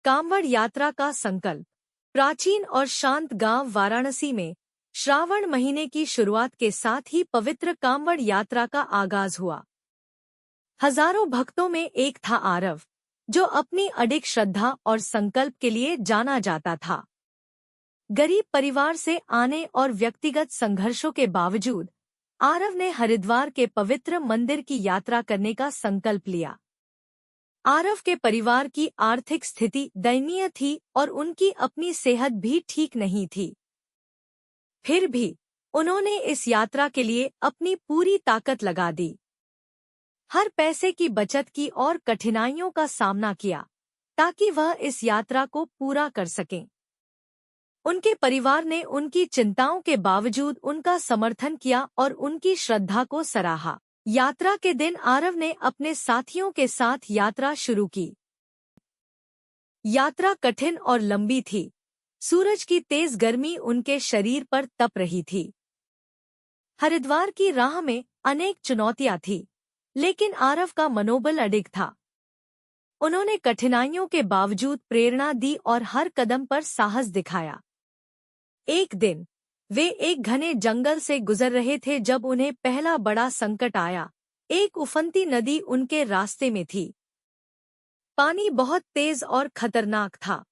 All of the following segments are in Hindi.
कांवड़ यात्रा का संकल्प। प्राचीन और शांत गांव वाराणसी में श्रावण महीने की शुरुआत के साथ ही पवित्र कांवड़ यात्रा का आगाज हुआ। हजारों भक्तों में एक था आरव, जो अपनी अडिग श्रद्धा और संकल्प के लिए जाना जाता था। गरीब परिवार से आने और व्यक्तिगत संघर्षों के बावजूद आरव ने हरिद्वार के पवित्र मंदिर की यात्रा करने का संकल्प लिया। आरव के परिवार की आर्थिक स्थिति दयनीय थी और उनकी अपनी सेहत भी ठीक नहीं थी। फिर भी उन्होंने इस यात्रा के लिए अपनी पूरी ताकत लगा दी। हर पैसे की बचत की और कठिनाइयों का सामना किया ताकि वह इस यात्रा को पूरा कर सकें। उनके परिवार ने उनकी चिंताओं के बावजूद उनका समर्थन किया और उनकी श्रद्धा को सराहा। यात्रा के दिन आरव ने अपने साथियों के साथ यात्रा शुरू की। यात्रा कठिन और लंबी थी। सूरज की तेज गर्मी उनके शरीर पर तप रही थी। हरिद्वार की राह में अनेक चुनौतियां थीं, लेकिन आरव का मनोबल अडिग था। उन्होंने कठिनाइयों के बावजूद प्रेरणा दी और हर कदम पर साहस दिखाया। एक दिन वे एक घने जंगल से गुजर रहे थे जब उन्हें पहला बड़ा संकट आया। एक उफनती नदी उनके रास्ते में थी। पानी बहुत तेज और खतरनाक था।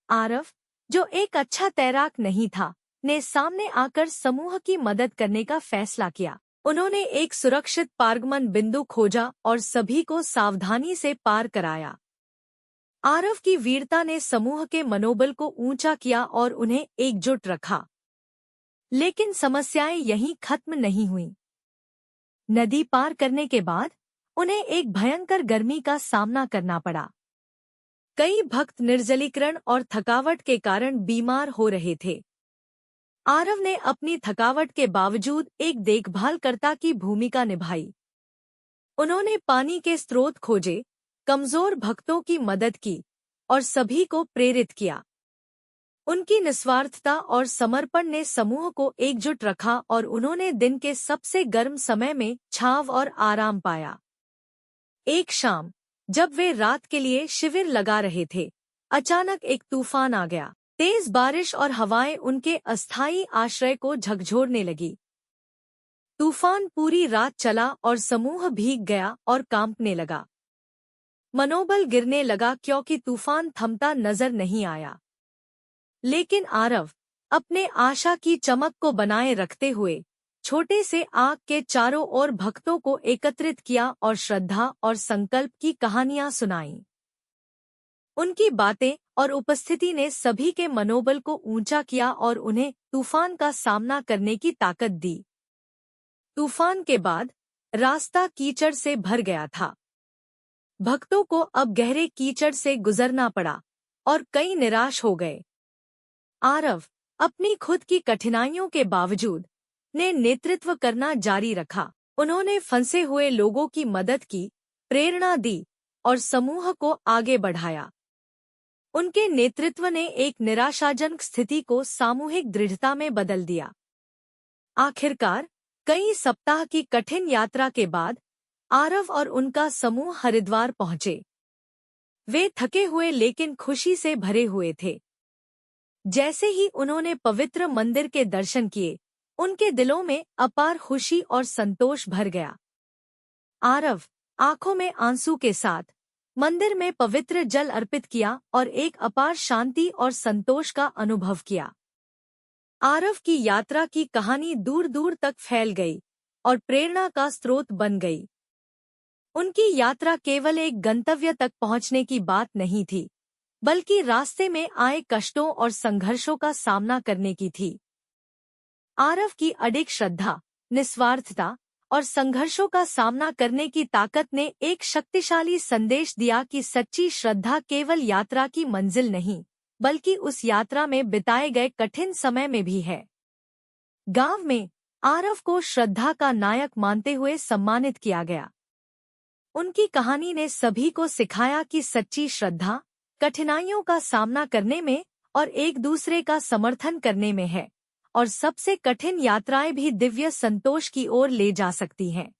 आरव, जो एक अच्छा तैराक नहीं था, ने सामने आकर समूह की मदद करने का फैसला किया। उन्होंने एक सुरक्षित पारगमन बिंदु खोजा और सभी को सावधानी से पार कराया। आरव की वीरता ने समूह के मनोबल को ऊंचा किया और उन्हें एकजुट रखा। लेकिन समस्याएं यहीं खत्म नहीं हुईं। नदी पार करने के बाद उन्हें एक भयंकर गर्मी का सामना करना पड़ा। कई भक्त निर्जलीकरण और थकावट के कारण बीमार हो रहे थे। आरव ने अपनी थकावट के बावजूद एक देखभालकर्ता की भूमिका निभाई। उन्होंने पानी के स्रोत खोजे, कमजोर भक्तों की मदद की और सभी को प्रेरित किया। उनकी निस्वार्थता और समर्पण ने समूह को एकजुट रखा और उन्होंने दिन के सबसे गर्म समय में छांव और आराम पाया। एक शाम, जब वे रात के लिए शिविर लगा रहे थे, अचानक एक तूफान आ गया। तेज बारिश और हवाएं उनके अस्थायी आश्रय को झकझोरने लगी। तूफान पूरी रात चला और समूह भीग गया और कांपने लगा। मनोबल गिरने लगा क्योंकि तूफान थमता नजर नहीं आया। लेकिन आरव, अपने आशा की चमक को बनाए रखते हुए, छोटे से आग के चारों ओर भक्तों को एकत्रित किया और श्रद्धा और संकल्प की कहानियां सुनाईं। उनकी बातें और उपस्थिति ने सभी के मनोबल को ऊंचा किया और उन्हें तूफान का सामना करने की ताकत दी। तूफान के बाद रास्ता कीचड़ से भर गया था। भक्तों को अब गहरे कीचड़ से गुजरना पड़ा और कई निराश हो गए। आरव, अपनी खुद की कठिनाइयों के बावजूद, ने नेतृत्व करना जारी रखा। उन्होंने फंसे हुए लोगों की मदद की, प्रेरणा दी और समूह को आगे बढ़ाया। उनके नेतृत्व ने एक निराशाजनक स्थिति को सामूहिक दृढ़ता में बदल दिया। आखिरकार, कई सप्ताह की कठिन यात्रा के बाद आरव और उनका समूह हरिद्वार पहुंचे। वे थके हुए लेकिन खुशी से भरे हुए थे। जैसे ही उन्होंने पवित्र मंदिर के दर्शन किए, उनके दिलों में अपार खुशी और संतोष भर गया। आरव, आंखों में आंसू के साथ, मंदिर में पवित्र जल अर्पित किया और एक अपार शांति और संतोष का अनुभव किया। आरव की यात्रा की कहानी दूर दूर तक फैल गई और प्रेरणा का स्रोत बन गई। उनकी यात्रा केवल एक गंतव्य तक पहुंचने की बात नहीं थी, बल्कि रास्ते में आए कष्टों और संघर्षों का सामना करने की थी। आरव की अडिग श्रद्धा, निस्वार्थता और संघर्षों का सामना करने की ताकत ने एक शक्तिशाली संदेश दिया कि सच्ची श्रद्धा केवल यात्रा की मंजिल नहीं, बल्कि उस यात्रा में बिताए गए कठिन समय में भी है। गांव में आरव को श्रद्धा का नायक मानते हुए सम्मानित किया गया। उनकी कहानी ने सभी को सिखाया कि सच्ची श्रद्धा कठिनाइयों का सामना करने में और एक दूसरे का समर्थन करने में है, और सबसे कठिन यात्राएं भी दिव्य संतोष की ओर ले जा सकती हैं।